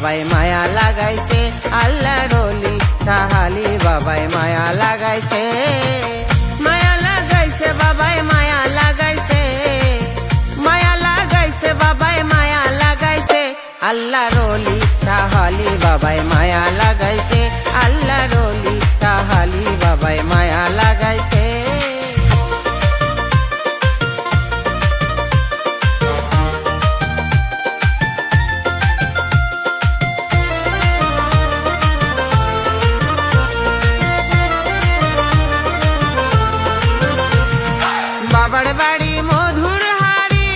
বাবাই মায়া লাগাইছে, আল্লাহর ওলি শাহালি বাবাই মায়া লাগাইছে। মায়া লাগাইছে বাবাই মায়া লাগাইছে, মায়া লাগাইছে বাবাই মায়া লাগাইছে, আল্লাহর ওলি শাহালি বাবাই মায়া লাগাইছে, আল্লাহর ওলি শাহালি বাবাই মায়া লাগাইছে। বাবার বাড়ি মধুর হাড়ি,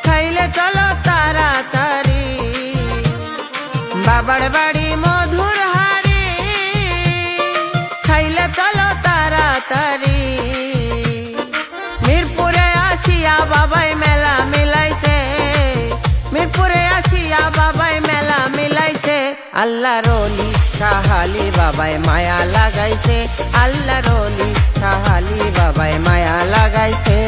খাইলে চলো তাড়াতাড়ি। বাবার বাড়ি মধুর হাড়ি, খাইলে চলো তাড়াতাড়ি। মিরপুরে আসিয়া বাবাই মেলা মিলাইছে, মিরপুরে আসিয়া বাবাই মেলা মিলাইছে, আল্লাহর ওলি শাহালি বাবাই মায়া লাগাইছে, আল্লাহর ওলি শাহালি বাবাই মায়া লাগাইছে।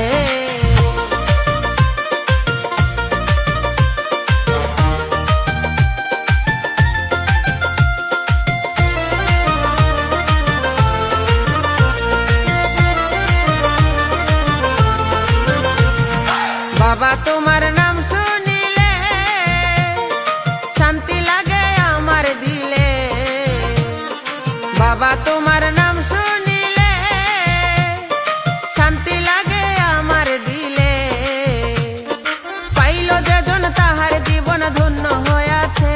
বাবা তোমার নাম শুনিলে শান্তি লাগে আমার দিলে, বাবা তোমার নাম শুনিলে শান্তি লাগে আমার দিলে। পাইল যেজন তাহার জীবন ধন্য হইয়াছে,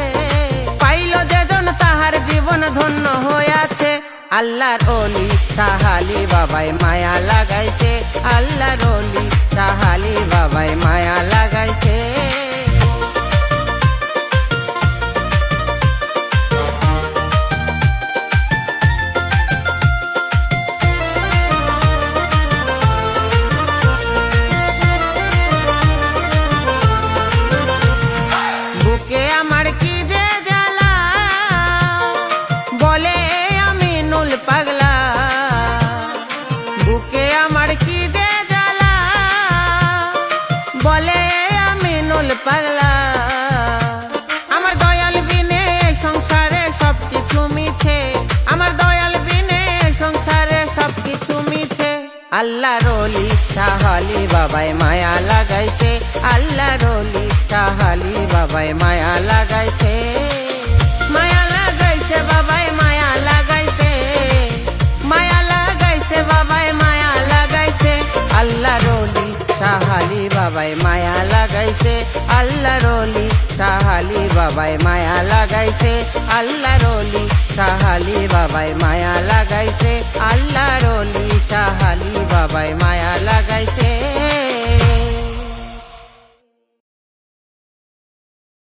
পাইল যেজন তাহার জীবন ধন্য হইয়াছে, আল্লাহর ওলি শাহালি বাবাই মায়া লাগাইছে, আল্লাহর ওলি শাহালি বাবাই মায়া লাগাইছে। বুকে আমার কি যে জ্বালা, বলে আমিনুল পাগলা। বুকে আমার কি যে জ্বালা, বলে আমিনুল পাগলা। আমার দয়াল বিনে সংসারে সবকিছু মিছে, আমার দয়াল বিনে সংসারে সবকিছু মিছে, আল্লাহর ওলি শাহালি বাবাই মায়া লাগাইছে, আল্লাহর ওলি শাহালি বাবাই মায়া লাগাইছে। মায়া লাগাইছে বাবাই মায়া লাগাইছে, মায়া লাগাইছে বাবাই মায়া লাগাইছে, আল্লাহর ওলি শাহালি বাবাই মায়া লাগাইছে, আল্লাহর ওলি শাহালি বাবাই মায়া লাগাইছে, আল্লাহর ওলি শাহালি বাবাই মায়া লাগাইছে, আল্লাহর ওলি শাহালি বাবাই মায়া লাগাইছে।